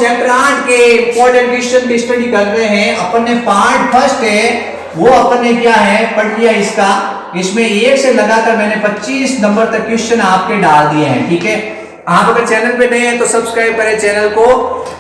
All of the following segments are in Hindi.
चैप्टर 8 के इंपॉर्टेंट क्वेश्चन की स्टडी कर रहे हैं। अपन ने पार्ट फर्स्ट है वो अपन ने क्या है पढ़ लिया इसका। इसमें 1 से लगाकर मैंने 25 नंबर तक क्वेश्चन आपके डाल दिए हैं। ठीक है, आप अगर चैनल पे नए हैं तो सब्सक्राइब करें चैनल को,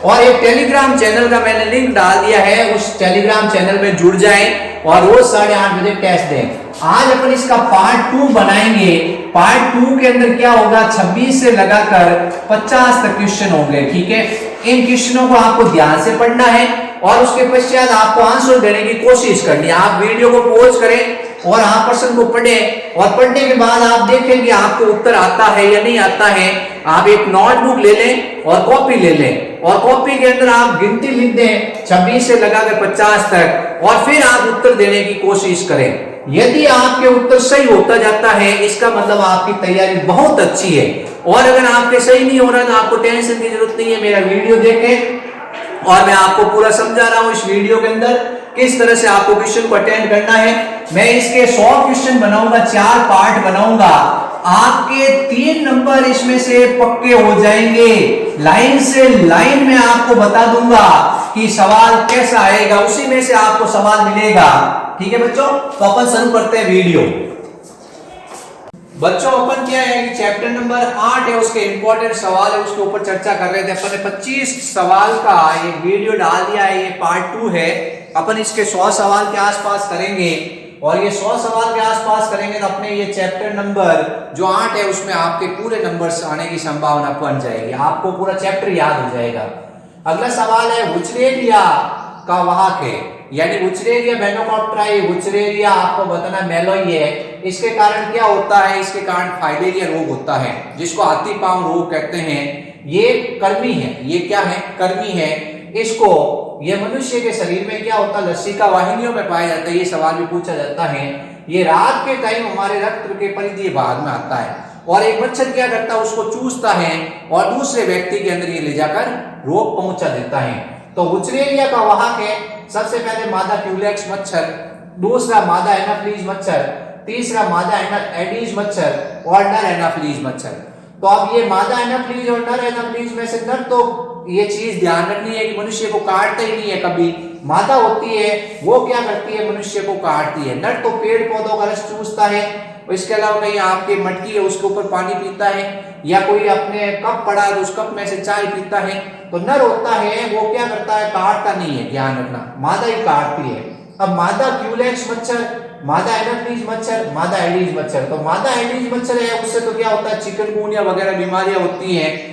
और एक टेलीग्राम चैनल का मैंने लिंक डाल दिया है, उस टेलीग्राम चैनल में जुड़ जाएं और रोज 8:30 बजे टेस्ट दें। आज अपन इसका पार्ट 2 बनाएंगे। पार्ट 2 के अंदर क्या होगा, 26 से लगाकर 50 तक क्वेश्चन होंगे। ठीक है, इन क्वेश्चनों को आपको ध्यान से पढ़ना है और उसके पश्चात आपको आंसर देने की कोशिश करनी है। आप वीडियो को पॉज करें और आप प्रश्न को पढ़ें, और पढ़ने के बाद आप देखें कि आपको उत्तर आता है या नहीं आता है। आप एक नोटबुक ले लें और कॉपी ले लें, और कॉपी के अंदर आप गिनती लिख दें 26 से लगाकर 50 तक, और फिर आप उत्तर देने की कोशिश करें। यदि आपके उत्तर सही होता जाता है इसका मतलब आपकी तैयारी बहुत अच्छी है, और अगर आपके सही नहीं हो रहा तो आपको टेंशन की जरूरत नहीं है। मेरा वीडियो देखें और मैं आपको पूरा समझा रहा हूं इस वीडियो के अंदर किस तरह से आपको क्वेश्चन को अटेंड करना है। मैं इसके 100 क्वेश्चन बनाऊंगा, 4 पार्ट बनाऊंगा। आपके 3 नंबर इसमें से पक्के हो जाएंगे। लाइन से लाइन में आपको बता दूंगा कि सवाल कैसा आएगा, उसी में से आपको सवाल मिलेगा। ठीक है बच्चों, तो अपन शुरू करते हैं वीडियो। बच्चों अपन क्या है कि चैप्टर नंबर 8 है, उसके इंपॉर्टेंट सवाल है, उसके ऊपर चर्चा कर रहे थे। अपन ने 25 सवाल का एक वीडियो डाल दिया है, ये पार्ट 2 है। अपन इसके 100 सवाल के आसपास करेंगे, और ये 100 सवाल के आसपास करेंगे तो अपने ये चैप्टर नंबर जो 8 है उसमें आपके पूरे नंबर्स आने की संभावना बन जाएगी, आपको पूरा चैप्टर याद हो जाएगा। अगला सवाल है वुचरेरिया का वाहक है, यानी वुचरेरिया बेनोकॉप्टराई, वुचरेरिया आपको बताना मेलोई है। इसके कारण क्या होता है, इसके कारण फाइलेरिया रोग होता है, जिसको हाथी पांव रोग कहते हैं। ये कर्मी है, ये क्या है, कर्मी है। इसको ये मनुष्य के शरीर में क्या होता है, लसिका वाहिनियों में पाया जाता है। ये सवाल भी पूछा जाता है। ये रात के टाइम हमारे रक्त के परिधीय भाग में आता है, और एक मच्छर क्या करता है, उसको चूसता है और दूसरे व्यक्ति के अंदर ये ले जाकर रोग पहुंचा देता है। तो वुचरेरिया का वाहक है सबसे पहले मादा क्यूलेक्स मच्छर, दूसरा मादा एनाफ्लीज मच्छर, तीसरा मादा एडीज मच्छर और नर एनाफ्लीज मच्छर। तो अब ये मादा एनाफ्लीज और नर एनाफ्लीज में से नर, तो ये चीज ध्यान रखनी है कि मनुष्य को काटता ही नहीं है कभी। मादा होती है वो क्या करती है, मनुष्य को काटती है। नर तो पेड़ पौधों का रस चूसता है, और इसके अलावा कहीं आपके मटकी है उसके ऊपर पानी पीता है, या कोई अपने कप पड़ा है तो उस कप में से चाय पीता है। तो नर होता है वो क्या करता है, काटता नहीं है, ध्यान रखना, मादा ही काटती है। अब मादा क्यूलेक्स मच्छर, मादा एनाफ्लीज मच्छर, मादा एडीज मच्छर। तो मादा एडीज मच्छर है उससे तो क्या होता है, चिकनगुनिया वगैरह बीमारियां होती हैं।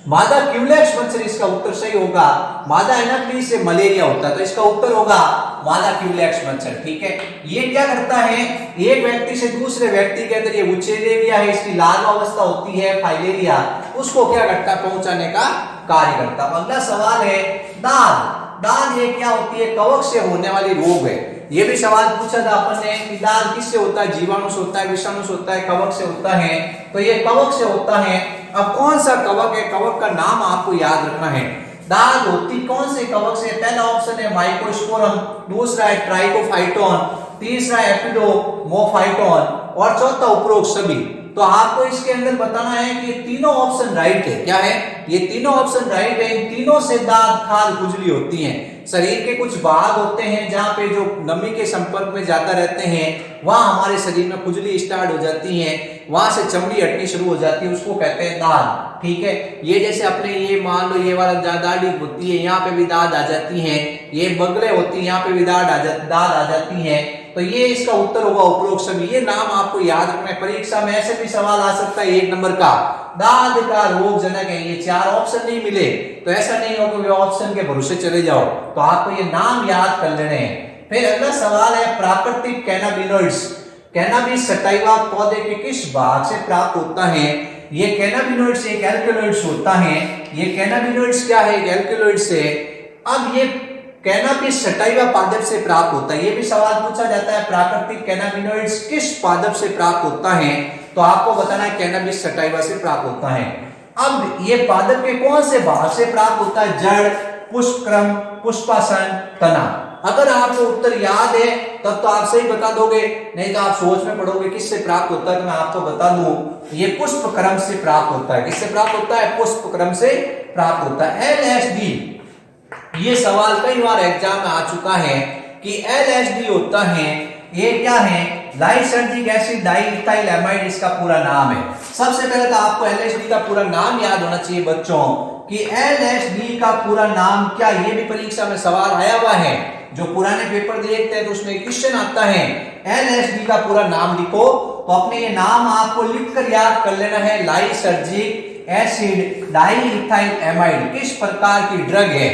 मादा क्यूलेक्स मच्छर इसका उत्तर सही होगा। मादा एनाफ्लीज से मलेरिया होता है, तो इसका उत्तर होगा मादा क्यूलेक्स मच्छर। ठीक है, ये क्या करता है, एक व्यक्ति से दूसरे व्यक्ति के अंदर ये वुचरेरिया है, इसकी लार्वा अवस्था होती है फाइलेरिया, उसको क्या करता है, पहुंचाने का कार्य करता है। अगला सवाल है दाद। दाद ये क्या होती है, कवक से होने वाली रोग है। ये भी सवाल पूछा था अपन ने कि दाद किससे होता है, जीवाणु से होता है, विषाणु से होता है, कवक से होता है। तो ये कवक से होता है। अब कौन सा कवक है, कवक का नाम आपको याद रखना है। दाद होती कौन से कवक से, पहला ऑप्शन है माइकोस्पोरम, दूसरा है ट्राइकोफाइटोन, तीसरा है एपिडोमोफाइटोन, और चौथा उपरोक्त सभी। तो आपको इसके अंदर बताना है कि ये तीनों ऑप्शन राइट है। क्या है, ये तीनों ऑप्शन राइट है। इन तीनों से दाद, खाज, खुजली होती है। शरीर के कुछ भाग होते हैं जहां पे जो नमी के संपर्क में जाता रहते हैं, वहां हमारे शरीर में खुजली स्टार्ट हो जाती है, वहां से चमड़ी हटनी शुरू हो जाती है, उसको कहते हैं दाद। ठीक है, ये जैसे अपने ये मान लो ये वाला दाढ़ी होती है, यहाँ पे भी दाद आ जाती है। ये बगले होती है, यहाँ पे भी दाद आ जाती है। तो ये इसका उत्तर होगा उपरोक्त सभी। ये नाम आपको याद रखना है, परीक्षा में ऐसे भी सवाल आ सकता है 1 नंबर का, दाद का रोगजनक है। ये 4 ऑप्शन नहीं मिले तो ऐसा नहीं हो कि ऑप्शन के भरोसे चले जाओ, तो आपको ये नाम याद कर लेने हैं। फिर अगला सवाल है प्राकृतिक कैनाबिनॉइड्स। कैनाबिस सटाइवा पौधे के किस भाग से प्राप्त होता है। ये कैनाबिनॉइड्स एक एल्कलॉइड्स होता है। ये कैनाबिनॉइड्स क्या है, एक एल्कलॉइड्स है। अब ये कैनाबिस सटाइवा पादप से प्राप्त होता है। ये भी सवाल पूछा जाता है, प्राकृतिक कैनाबिनॉइड्स किस पादप से प्राप्त होता है, तो आपको बताना है कैनाबिस सटाइवा से प्राप्त होता है। अब ये पादप के कौन से भाग से प्राप्त होता है, जड़, पुष्पक्रम, पुष्पासन, तना। अगर आपको उत्तर याद है तब तो आप सही बता दोगे, नहीं तो आप सोच में पड़ोगे किससे प्राप्त होता है। तो मैं आपको बता दूं, ये पुष्प क्रम से प्राप्त होता है। किससे प्राप्त होता है? पुष्प क्रम से प्राप्त होता है। LSD, ये सवाल कई बार एग्जाम में आ चुका है कि LSD होता है, ये क्या है? लाइसर्जिक एसिड डाइइथाइल एमाइड इसका पूरा नाम है। सबसे पहले तो आपको LSD का पूरा नाम याद होना चाहिए बच्चों कि LSD का पूरा नाम क्या, ये भी परीक्षा में सवाल आया हुआ है। जो पुराने पेपर देखते हैं तो उसमें क्वेश्चन आता है LSD का पूरा नाम लिखो, तो अपने ये नाम आपको लिखकर याद कर लेना है। लाइसर्जिक एसिड डाइइथाइल एमाइड किस प्रकार की ड्रग है?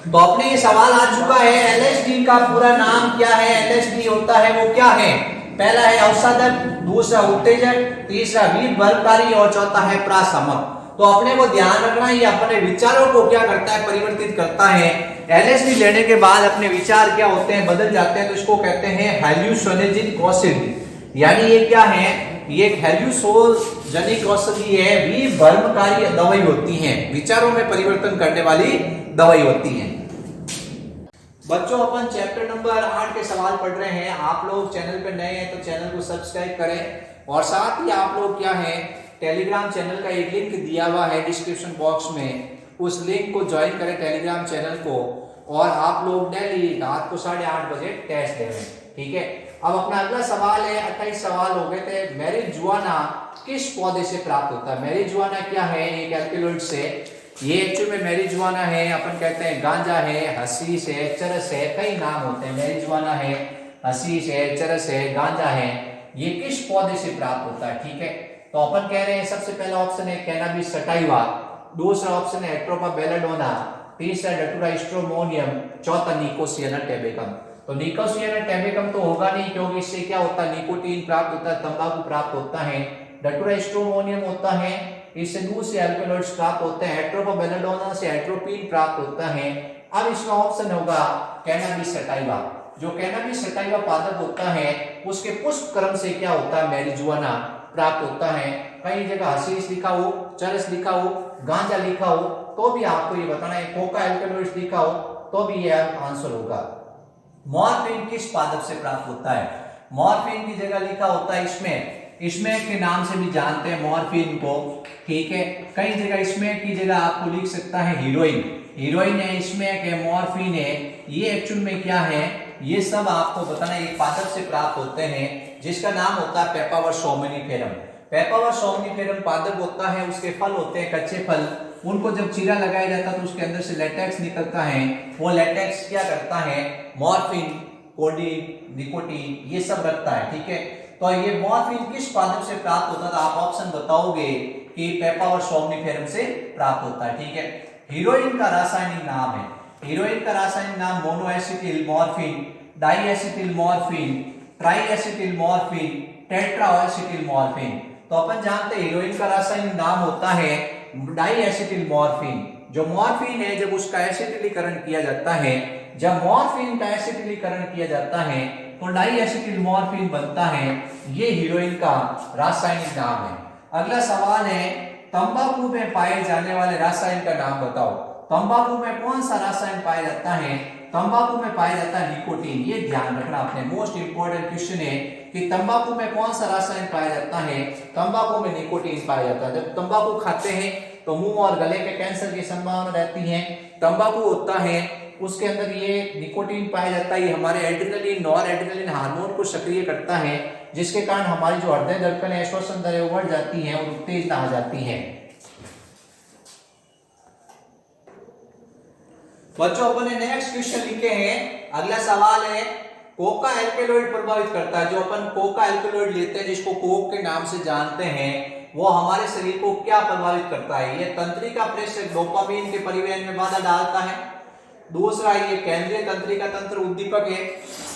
तो अपने ये सवाल आ चुका है LSD का पूरा नाम क्या है? LSD होता है वो क्या है? पहला है अवसादक, दूसरा उत्तेजक, तीसरा वीर्यवर्धकारी और चौथा है प्राशामक। तो अपने को ध्यान रखना है, ये अपने विचारों को क्या करता है? परिवर्तित करता है। LSD लेने के बाद अपने विचार क्या होते हैं? बदल जाते हैं। तो इसको कहते हैं हैल्यूसिनोजेनिक औषधि। यानी ये क्या है? ये एक हैल्यूसिनोजेनिक औषधि है, वीर्यवर्धकारी दवाई होती है, विचारों में परिवर्तन करने वाली दवाई होती है। बच्चों अपन चैप्टर नंबर 8 के सवाल पढ़ रहे हैं। आप लोग चैनल पे नए हैं तो चैनल को सब्सक्राइब करें, और साथ ही आप लोग क्या है, टेलीग्राम चैनल का एक लिंक दिया हुआ है डिस्क्रिप्शन बॉक्स में, उस लिंक को ज्वाइन करें टेलीग्राम चैनल को, और आप लोग डेली रात को 8:30 बजे टेस्ट दे रहे हैं, ठीक है। अब अपना अगला सवाल है, 28 सवाल हो गए थे। मैरिजुआना किस पौधे से प्राप्त होता है? मैरिजुआना क्या है? एक एल्कलॉइड से, ये एक्चुअली में मैरिजुआना है, अपन कहते हैं गांजा है, हशीश है, चरस है, कई नाम होते हैं। मैरिजुआना है, हशीश है, चरस है, गांजा है, ये किस पौधे से प्राप्त होता है? ठीक है, तो अपन कह रहे हैं सबसे पहला ऑप्शन है कैनाबिस सटाइवा, दूसरा ऑप्शन है एट्रोपा बेलाडोना, तीसरा डेटुरा स्ट्रोमोनियम, चौथा निकोसियाना टैबेकम। तो निकोसियाना टैबेकम तो होगा नहीं, क्योंकि इससे क्या होता है? निकोटीन प्राप्त होता है, तंबाकू प्राप्त होता है। डेटुरा स्ट्रोमोनियम होता है, इससे दूसरे अल्कलॉइड्स प्राप्त होते हैं। एट्रोपा बेलाडोना से एट्रोपिन प्राप्त होता है। अब इसका ऑप्शन होगा कैनाबिस सटाइवा। जो कैनाबिस सटाइवा पादप होता है उसके पुष्प क्रम से क्या होता है? मैरिजुआना प्राप्त होता है। कई जगह हशीश लिखा हो, चरस लिखा हो, गांजा लिखा हो, तो भी आपको ये बताना है। कोका अल्कलॉइड्स लिखा हो तो भी ये आंसर होगा। मॉर्फिन किस पादप से प्राप्त होता है? मॉर्फिन की जगह लिखा होता है इसमें के नाम से भी जानते हैं मॉर्फिन को, ठीक है। कई जगह इसमें की जगह आपको लिख सकता है हीरोइन है, इसमें के मॉर्फिन है। ये एक्चुअल में क्या है? ये सब आपको बताना एक पादप से प्राप्त होते हैं जिसका नाम होता है पेपावर सोमनिफेरम। पेपावर सोमनिफेरम पादप होता है, उसके फल होते हैं कच्चे फल, उनको जब चीरा लगाया जाता है तो उसके अंदर से लेटेक्स निकलता है। वो लेटेक्स क्या करता है? मॉर्फिन, कोडीन, निकोटीन ये सब रखता है, ठीक है। तो ये मॉर्फिन किस पादप से प्राप्त होता था? आप ऑप्शन बताओगे कि पेपावर सोमनिफेरम से प्राप्त होता है, ठीक है। हीरोइन का रासायनिक नाम है, हीरोइन का रासायनिक नाम मोनोएसिटिल मॉर्फिन, डाइएसिटिल मॉर्फिन, ट्राइएसिटिल मॉर्फिन, टेट्राएसिटिल मॉर्फिन। तो अपन जानते हैं हीरोइन का रासायनिक नाम होता है डाइएसिटिल मॉर्फिन। जो मॉर्फिन है जब उसका एसिटिलीकरण किया जाता है, जब मॉर्फिन का एसिटिलीकरण किया जाता है तो डाइएसिटिल मॉर्फिन बनता है। ये हीरोइन का रासायनिक नाम है। अगला सवाल है तंबाकू में पाए जाने वाले रासायन का नाम बताओ। तंबाकू में कौन सा रासायन पाया जाता है? तंबाकू में पाया जाता है निकोटीन। ये ध्यान रखना आपने, मोस्ट इंपोर्टेंट क्वेश्चन है कि तंबाकू में कौन सा रासायन पाया जाता है? तंबाकू में निकोटीन पाया जाता है। जब तंबाकू खाते हैं तो मुंह और गले के कैंसर की संभावना रहती है। तंबाकू होता है उसके अंदर ये निकोटीन पाया जाता है, ये हमारे एड्रेनलिन, नॉर एड्रेनलिन हार्मोन को सक्रिय करता है, जिसके कारण हमारी जो हृदय धड़कन है, श्वसन दरें बढ़ जाती हैं और उत्तेजना आ जाती है। बच्चों अपन ने नेक्स्ट क्वेश्चन लिखे हैं। अगला सवाल है कोका एल्कलॉइड प्रभावित करता है। जो अपन कोका एल्कलॉइड लेते हैं जिसको कोक के नाम से जानते हैं, वो हमारे शरीर को क्या प्रभावित करता है? ये तंत्रिका प्रेषक डोपामिन के परिवहन में बाधा डालता है। दूसरा ये केंद्रीय तंत्रिका तंत्र उद्दीपक है।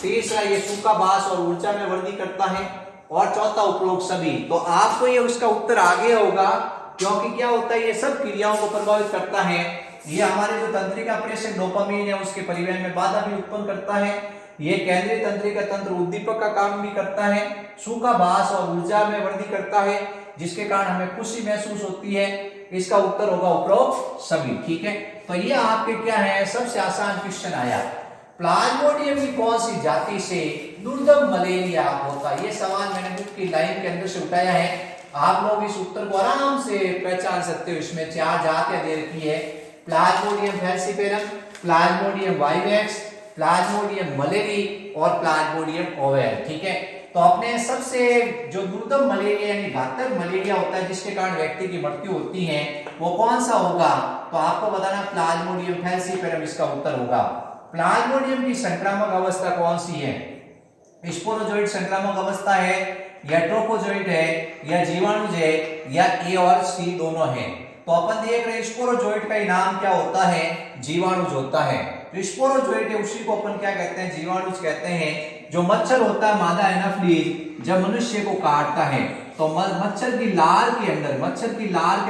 तीसरा ये सूखाभास और ऊर्जा में वृद्धि करता है। और चौथा उपरोक्त सभी। तो आपको ये उसका उत्तर आगे होगा, क्योंकि क्या होता है ये सब क्रियाओं को प्रभावित करता है। ये हमारे जो तंत्रिका प्रेषक डोपामिन है उसके परिवहन में बाधा भी उत्पन्न करता है। ये केंद्रीय तंत्रिका तंत्र उद्दीपक का काम भी करता है। सूखाभास और ऊर्जा में वृद्धि करता है, जिसके कारण हमें खुशी महसूस होती है। इसका उत्तर होगा उपरोक्त सभी। ठीक है, तो ये आपके क्या है, सबसे आसान क्वेश्चन आया। प्लाज्मोडियम की कौन सी जाति से दुर्लभ मलेरिया होता है? ये सवाल मैंने बुक की लाइन के अंदर से उठाया है। आप लोग इस उत्तर को आराम से पहचान सकते हो। इसमें 4 जातियां दे रखी है, Plasmodium falciparum, Plasmodium vivax, Plasmodium malariae और प्लाज्मोडियम ओवेल। ठीक है, तो अपने सबसे जो दुर्लभ मलेरिया यानी घातक मलेरिया होता है जिसके कारण व्यक्ति की मृत्यु होती है, वो कौन सा होगा? तो आपको बताना प्लाज्मोडियम फैल्सिपेरम इसका उत्तर होगा। प्लाज्मोडियम की संक्रामक अवस्था कौन सी है? स्पोरोजोइट संक्रामक अवस्था है, या ट्रोफोजोइट है, या जीवाणुज है, या ए और सी दोनों है? तो अपन देख रहे हैं स्पोरोजोइट का नाम क्या होता है? जीवाणुज होता है। जो स्पोरोजोइट है उसी को अपन क्या कहते हैं? जीवाणुज कहते हैं। जो मच्छर होता है मादा एनाफ्लीज, जब मनुष्य को काटता है तो मच्छर की लार के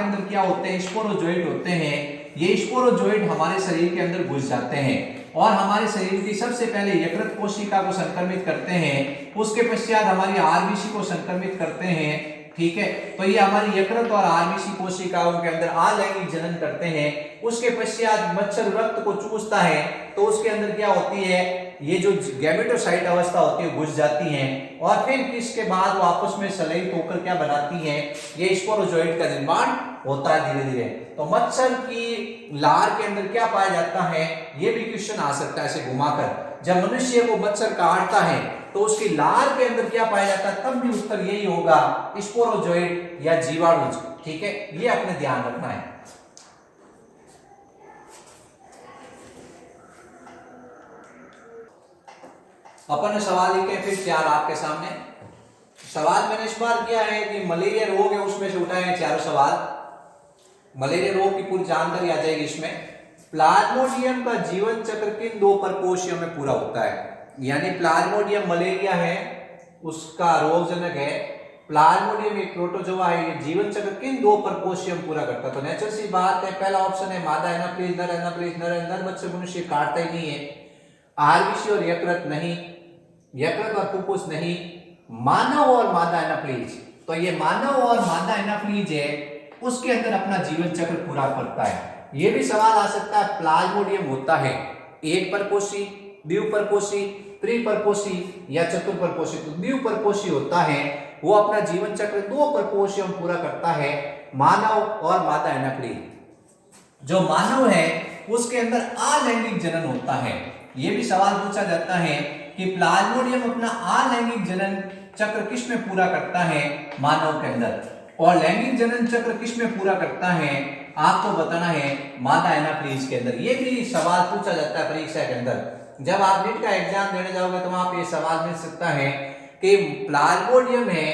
अंदर क्या होते हैं? स्पोरोजोइट होते हैं। ये स्पोरोजोइट हमारे शरीर के अंदर घुस जाते हैं और हमारे शरीर की सबसे पहले यकृत कोशिका को संक्रमित करते हैं, उसके पश्चात हमारी आरबीसी को संक्रमित करते हैं। ठीक है, तो ये हमारी यकृत और आरबीसी कोशिकाओं के अंदर अलैंगिक जनन करते हैं। उसके पश्चात मच्छर रक्त को चूसता है तो उसके अंदर क्या होती है? ये जो गैमेटोसाइट अवस्था होती है घुस जाती है और फिर इसके बाद वो आपस में संलयित होकर क्या बनाती हैं? ये स्पोरोजोइट का निर्माण होता है धीरे धीरे। तो मच्छर की लार के अंदर क्या पाया जाता है? ये भी क्वेश्चन आ सकता है ऐसे घुमाकर। जब मनुष्य को मच्छर काटता है तो उसकी लार के अंदर क्या पाया जाता है? तब भी उत्तर यही होगा, स्पोरोजोइट या जीवाणुज। ठीक है, ये अपने ध्यान रखना है। अपन ने सवाल लिखे फिर 4 आपके सामने। सवाल मैंने इस बार किया है कि मलेरिया रोग है उसमें से उठाए हैं 4 सवाल। मलेरिया रोग की पूरी जानकारी आ जाएगी इसमें। प्लाज्मोडियम का जीवन चक्र किन 2 परपोषियों में पूरा होता है? यानी प्लाज्मोडियम मलेरिया है, उसका रोगजनक है। प्लाज्मोडियम एक प्रोटोजोआ है, ये जीवन चक्र किन 2 परपोषियों में पूरा करता है? तो नेचुरल सी बात है, पहला ऑप्शन है मादा एनाफ्लीज, नर एनाफ्लीज। नर मच्छर मनुष्य काटता ही नहीं है। आरबीसी और यकृत नहीं, यकृत और फुफ्फुस नहीं। मानव और मादा एनाफ्लीज, तो ये मानव और मादा एनाफ्लीज है, उसके अंदर अपना जीवन चक्र पूरा करता है। ये भी सवाल आ सकता है, प्लाज्मोडियम होता है एक परपोषी, द्विपरपोषी, त्रिपरपोषी या चतुर्परपोषी? तो द्विपरपोषी होता है, वो अपना जीवन चक्र 2 परपोषियों में पूरा करता है, मानव और मादा एनाफ्लीज। जो मानव है उसके अंदर अलैंगिक जनन होता है। ये भी सवाल पूछा जाता है कि प्लाज्मोडियम अपना अलैंगिक जनन चक्र किस में पूरा करता है? मानव के अंदर। और लैंगिक जनन चक्र किस में पूरा करता है? आपको बताना है मादा एनाफ्लीज के अंदर। ये भी सवाल पूछा जाता है परीक्षा के अंदर। जब आप नीट का एग्जाम देने जाओगे तो वहां पे ये सवाल मिल सकता है कि प्लाज्मोडियम है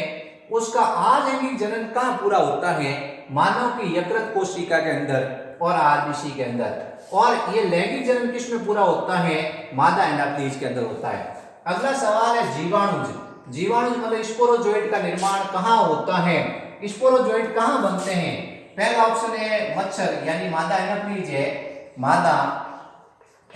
उसका अलैंगिक जनन कहां पूरा होता है? मानव की यकृत कोशिका के अंदर और आरबीसी के अंदर। और ये लैंगिक जनन किस में पूरा होता है? मादा एनाफ्लीज के अंदर होता है। अगला सवाल है जीवाणुज। जीवाणुज मतलब स्पोरोजोइट का निर्माण कहां होता है? स्पोरोजोइट कहां बनते हैं? पहला ऑप्शन है मच्छर यानी मादा एनाफ्लीज है, मादा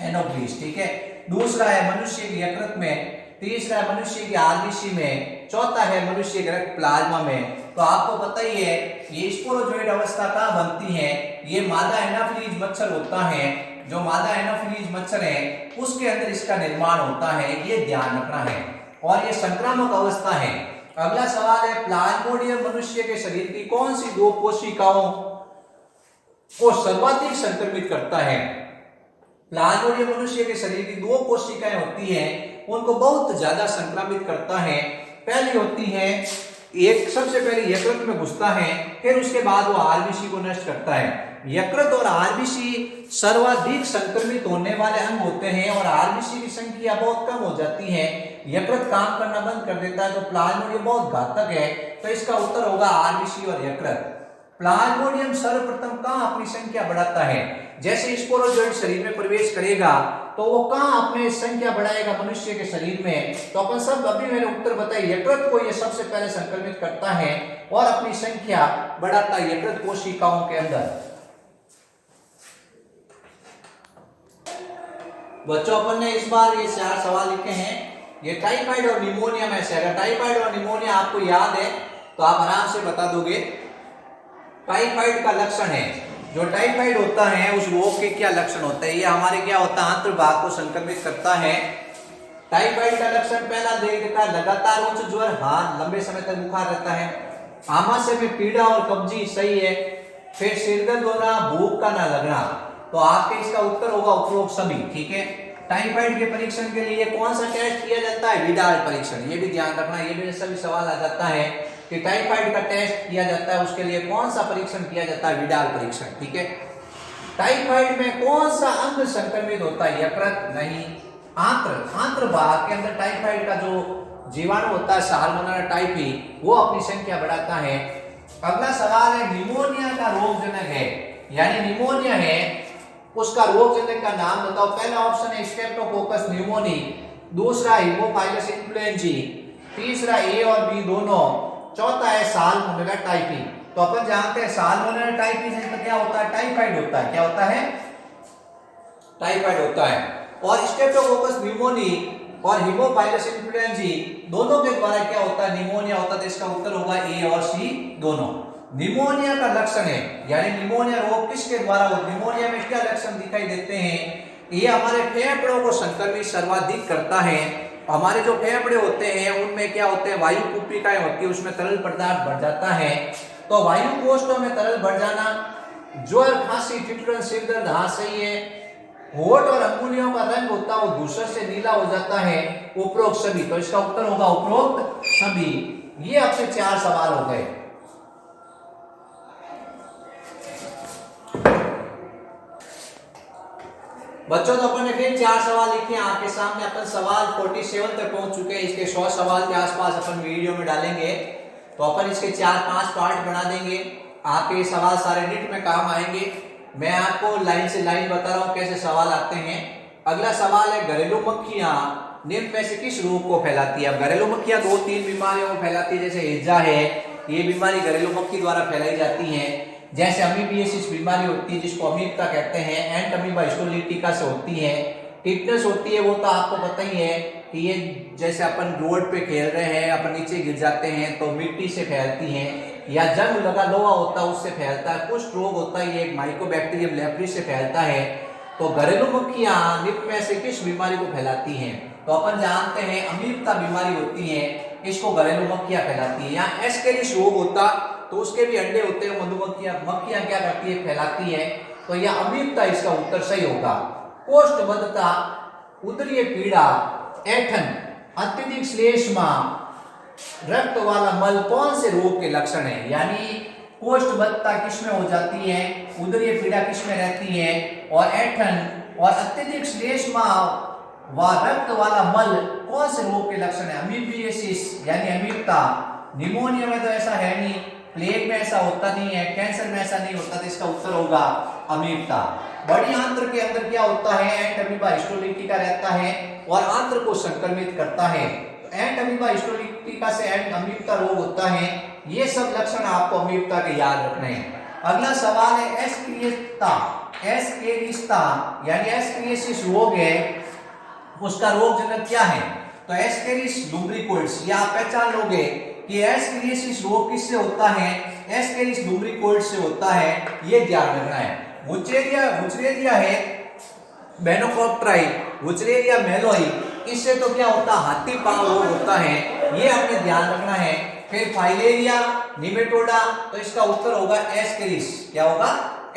एनाफ्लीज। ठीक है, दूसरा है मनुष्य की यकृत में, तीसरा है मनुष्य की आरबीसी में, चौथा है मनुष्य के रक्त प्लाज्मा में। तो आपको पता ही है ये स्पोरोजोइट अवस्था कहां बनती है? ये मादा एनाफ्लीज मच्छर होता है। जो मादा एनाफ्लीज मच्छर है उसके अंदर इसका निर्माण होता है, ये ध्यान रखना है। और ये संक्रामक अवस्था है। अगला सवाल है प्लाज्मोडियम मनुष्य के शरीर की कौन सी 2 कोशिकाओं को सर्वाधिक संक्रमित करता है? प्लाज्मोडियम मनुष्य के शरीर की 2 कोशिकाएं होती हैं, उनको बहुत ज्यादा संक्रमित करता है। पहली होती है, एक सबसे पहले यकृत में घुसता है, फिर उसके बाद वो आरबीसी को नष्ट करता है। यकृत और आरबीसी सर्वाधिक संक्रमित होने वाले अंग होते हैं और आरबीसी की संख्या बहुत कम हो जाती है। यकृत काम करना बंद कर देता है तो प्लाज्मोडियम बहुत घातक है। तो इसका उत्तर होगा आरबीसी और यकृत। प्लाज्मोडियम सर्वप्रथम कहां अपनी संख्या बढ़ाता है? जैसे स्पोरोजोइट शरीर में प्रवेश करेगा तो वो कहां अपनी संख्या बढ़ाएगा मनुष्य के शरीर में? तो अपन सब अभी मैंने उत्तर बताया, यकृत को ये सबसे पहले संक्रमित करता है और अपनी संख्या बढ़ाता है यकृत कोशिकाओं के अंदर। बच्चों अपन ने इस बार ये 4 सवाल लिखे हैं। ये टाइफाइड और निमोनिया में से, अगर टाइफाइड और निमोनिया आपको याद है तो आप आराम से बता दोगे। टाइफाइड का लक्षण है। जो टाइफाइड होता है उस रोग के क्या लक्षण होते हैं, ये हमारे क्या होता है आंत्र भाग को संक्रमित करता है। टाइफाइड का लक्षण पहला देख देता है लगातार उच्च ज्वर, हाँ लंबे समय तक बुखार रहता है, आमाशय में पीड़ा और कब्जी, सही है। फिर सिरदर्द होना, भूख का ना लगना, तो आपके इसका उत्तर होगा उपरोक्त सभी, ठीक है। टाइफाइड के परीक्षण के लिए कौन सा टेस्ट किया जाता है, विडाल परीक्षण, ये भी ध्यान रखना, ये भी सभी सवाल आ जाता है कि टाइफाइड का टेस्ट किया जाता है, उसके लिए कौन सा परीक्षण किया जाता है, विडाल परीक्षण, ठीक है। टाइफाइड में कौन सा अंग संक्रमित होता है, यकृत नहीं, आंत्र भाग के अंदर टाइफाइड का जो जीवाणु होता है साल्मोनेला टाइफी, वो अपनी संख्या बढ़ाता है। अगला सवाल है निमोनिया का रोगजनक है, यानी निमोनिया है उसका रोगजनक का नाम बताओ। पहला ऑप्शन है स्ट्रेप्टोकोकस न्यूमोनी, दूसरा हेमोफाइलस इन्फ्लुएंजी, तीसरा ए और बी दोनों, चौथा है साल्मोनेला टाइफी। तो अपन जानते हैं साल्मोनेला टाइफी से तो क्या होता है, टाइफाइड होता है, क्या होता है, टाइफाइड होता है। और स्ट्रेप्टोकोकस न्यूमोनी और हेमोफाइलस इन्फ्लुएंजी दोनों के द्वारा क्या होता है, निमोनिया होता है। तो इसका उत्तर होगा ए और सी दोनों। निमोनिया का लक्षण है, यानी निमोनिया रोग किसके द्वारा हो, निमोनिया में क्या लक्षण दिखाई देते हैं, ये हमारे फेफड़ों को संक्रमित सर्वाधिक करता है। हमारे जो फेफड़े होते हैं उनमें क्या होते हैं, वायु कुपिकाएं होती है, उसमें तरल पदार्थ बढ़ जाता है। तो वायु कोष्ठों में तरल बढ़ जाना, ज्वर, खांसी, ठिठुरन, सिर दर्द, हाँ सही है। होठ और अंगुलियों का रंग होता है वो धूसर से नीला हो जाता है, उपरोक्त सभी। तो इसका उत्तर होगा उपरोक्त सभी। ये आपसे 4 सवाल हो गए। बच्चों तो अपन ने फिर 4 सवाल लिखे आपके सामने, अपन सवाल 47 तक पहुंच चुके हैं। इसके 100 सवाल के आसपास अपन वीडियो में डालेंगे, तो अपन इसके 4-5 पार्ट बना देंगे। आपके सवाल सारे नीट में काम आएंगे। मैं आपको लाइन से लाइन बता रहा हूं कैसे सवाल आते हैं। अगला सवाल है घरेलू मक्खियां निम्न में से किस रोग को फैलाती है। अब घरेलू मक्खियां 2-3 बीमारियों को फैलाती है, जैसे हैजा है, ये बीमारी घरेलू मक्खी द्वारा फैलाई जाती है। जैसे अमीबियासिस बीमारी होती है जिसको अमीबता कहते हैं, एंट अमीबा हिस्टोलिटिका से होती है। टिटनेस होती है, वो तो आपको पता ही है कि ये जैसे अपन रोड पे खेल रहे हैं, अपन नीचे गिर जाते हैं तो मिट्टी से फैलती है, या जंग लगा लोहा होता है उससे फैलता है। कुष्ठ रोग होता है, ये माइकोबैक्टीरियम लेप्री से फैलता है। तो घरेलू मक्खियां निम्न में से किस बीमारी को फैलाती हैं, तो अपन जानते हैं अमीबता बीमारी होती है, इसको घरेलू मक्खियां फैलाती है। यहाँ एस्केरिस रोग होता तो उसके भी अंडे होते हैं, मधुमक्खियां, मक्खियां क्या करती है, फैलाती है। तो यह अमीबता इसका उत्तर सही होगा। कोष्ठबद्धता, उदरीय पीड़ा, ऐंठन, अत्यधिक श्लेष्मा, रक्त वाला मल कौन से रोग के लक्षण है, यानी कोष्ठबद्धता किसमें हो जाती है, उदरीय पीड़ा किसमें रहती है, और ऐंठन और अत्यधिक श्लेष्मा व रक्त वाला मल कौन से रोग के लक्षण है, अमीबियासिस यानी अमीबता। निमोनिया में तो ऐसा है नहीं, प्लेग में ऐसा होता नहीं है, कैंसर में ऐसा नहीं होता, तो इसका उत्तर होगा अमीबता। बड़ी आंत्र के अंदर क्या होता है, एंट अमीबा हिस्टोलिटिका रहता है और आंत्र को संक्रमित करता है। एंट अमीबा हिस्टोलिटिका से एंट अमीबता रोग होता है। ये सब लक्षण आपको अमीबता के याद रखने हैं। अगला सवाल है एस्केरिस्ता, एस्केरिस्ता यानी एस्केरियासिस रोग है, उसका रोगजनक क्या है, तो एस्केरिस लुम्ब्रिकोइड्स। ये आप पहचान लोगे कि एस्केरियासिस रोग किससे होता है, एस्केरिस लुम्ब्रिकोइड्स से होता है, ये ध्यान रखना है। वुचरेरिया है बेनोकॉप्ट्राई, वुचरेरिया मेलोई, इससे तो क्या होता है, हाथी पांव रोग होता है, ये हमने ध्यान रखना है। फिर फाइलेरिया, निमेटोडा, तो इसका उत्तर होगा एस्केरिस। क्या होगा,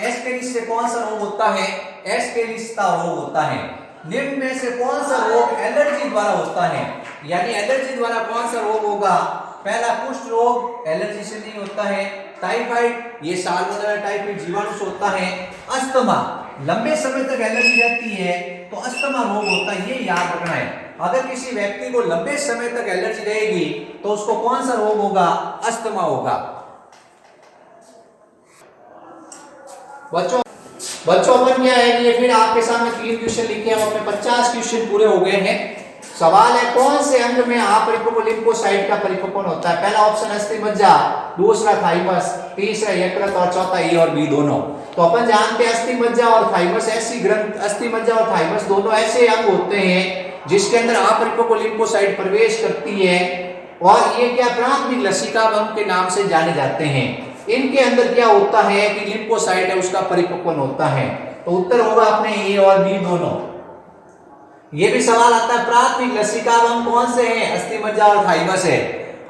एस्केरिस से कौन सा रोग होता है, एस्केरिस्ता रोग होता है। निम्न में से कौन सा रोग एलर्जी द्वारा होता है, यानी एलर्जी द्वारा कौन सा रोग होगा, पहला कुष्ठ रोग एलर्जी से नहीं होता है, टाइफाइड ये साल्मोनेला टाइफी जीवाणु से होता है, अस्थमा लंबे समय तक एलर्जी रहती है तो अस्थमा रोग होता है, ये याद रखना है। अगर किसी व्यक्ति को लंबे समय तक एलर्जी रहेगी तो उसको कौन सा रोग होगा, अस्थमा होगा। बच्चों अपन क्या है कि फिर आपके सामने 3 क्वेश्चन लिखे हैं, अपने 50 क्वेश्चन पूरे हो गए हैं। सवाल है कौन से अंग में अपरिपक्व लिम्फोसाइट का परिपक्वन होता है, पहला ऑप्शन अस्थि मज्जा, दूसरा थाइमस, तीसरा यकृत और चौथा ए और बी दोनों। तो अपन जानते हैं अस्थि मज्जा और थाइमस ऐसी ग्रंथ, अस्थि मज्जा और थाइमस दोनों ऐसे अंग होते हैं जिसके अंदर अपरिपक्व लिम्फोसाइट प्रवेश करती है, और ये क्या प्राथमिक लसिका अंग के नाम से जाने जाते हैं। इनके अंदर क्या होता है कि लिम्फोसाइट है उसका परिपक्वन होता है। तो उत्तर होगा अपने ए और बी दोनों। ये भी सवाल आता है प्राथमिक लसिका अंग कौन से हैं, अस्थि मज्जा और थाइमस है।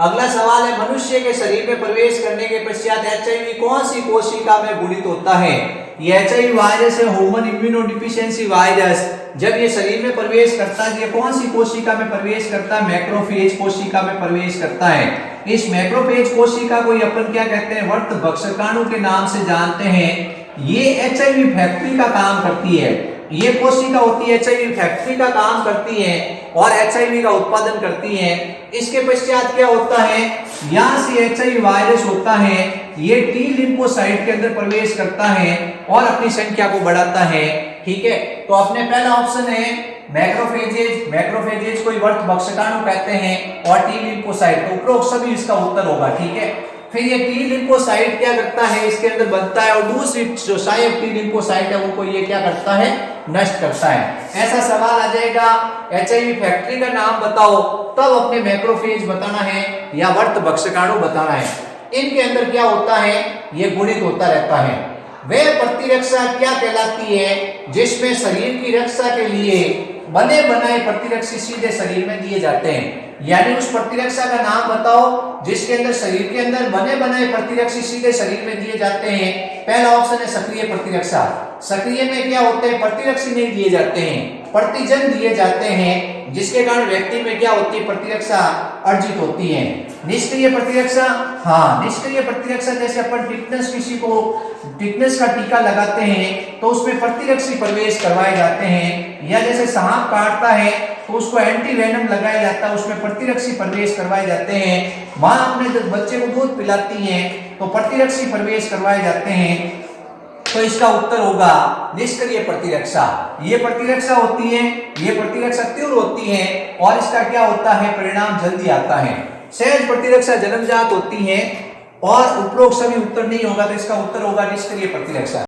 अगला सवाल है मनुष्य के शरीर में प्रवेश करने के पश्चात एचआईवी कौन सी कोशिका में गुणित होता है। ये एचआईवी वायरस है ह्यूमन इम्यूनोडिफिशियेंसी वायरस। जब ये शरीर में प्रवेश करता है, ये कौन सी कोशिका में प्रवेश करता है, मैक्रोफेज कोशिका में प्रवेश करता है। इस मैक्रोफेज कोशिका को अपन क्या कहते हैं, वर्त भक्षकाणु के नाम से जानते हैं। ये एचआईवी फैक्ट्री का काम करती है। ये कोशिका होती है एचआईवी फैक्ट्री का काम करती है और एचआईवी का उत्पादन करती है। इसके पश्चात क्या होता है, यहाँ से एचआईवी वायरस होता है, ये टी लिम्फोसाइट के अंदर प्रवेश करता है और अपनी संख्या को बढ़ाता है। ठीक है, तो अपने पहला ऑप्शन है मैक्रोफेजेज। मैक्रोफेजेज को वर्त भक्षकाणु कहते हैं और टी लिम्फोसाइट, तो उपरोक्त सभी इसका उत्तर होगा। ठीक है, फिर ये टी लिम्फोसाइट क्या करता है, इसके अंदर बनता है और दूसरी जो सहायक टी लिम्फोसाइट है उनको ये क्या करता है, नष्ट करता है। ऐसा सवाल आ जाएगा एचआईवी फैक्ट्री का नाम बताओ, तब अपने मैक्रोफेज बताना है या वर्त भक्षकाणु बताना है। इनके अंदर क्या होता है, ये गुणित होता रहता है। वह प्रतिरक्षा क्या कहलाती है जिसमें शरीर की रक्षा के लिए बने बनाए प्रतिरक्षी सीधे शरीर में दिए जाते हैं। यानी उस प्रतिरक्षा का नाम बताओ जिसके अंदर शरीर के अंदर बने बनाए प्रतिरक्षी सीधे शरीर में दिए जाते हैं। पहला ऑप्शन है सक्रिय प्रतिरक्षा। सक्रिय में क्या होते हैं, प्रतिरक्षी नहीं दिए जाते हैं, प्रतिजन दिए जाते हैं, जिसके कारण व्यक्ति में क्या होती है, प्रतिरक्षा अर्जित होती है। निष्क्रिय प्रतिरक्षा, हाँ निष्क्रिय प्रतिरक्षा जैसे अपन टिटनस, किसी को टिटनस का टीका लगाते हैं तो उसमें प्रतिरक्षी प्रवेश करवाए जाते हैं, या जैसे सांप काटता है तो उसको एंटी वेनम लगाया जाता है, उसमें प्रतिरक्षी प्रवेश करवाए जाते हैं। माँ अपने बच्चे को दूध पिलाती है तो प्रतिरक्षी प्रवेश करवाए जाते हैं। तो इसका उत्तर होगा निष्क्रिय प्रतिरक्षा। ये प्रतिरक्षा होती है, ये प्रतिरक्षा तीव्र होती है और इसका क्या होता है, परिणाम जल्दी आता है। सहज प्रतिरक्षा जन्मजात होती है और उपरोक्त सभी उत्तर नहीं होगा, तो इसका उत्तर होगा निष्क्रिय प्रतिरक्षा।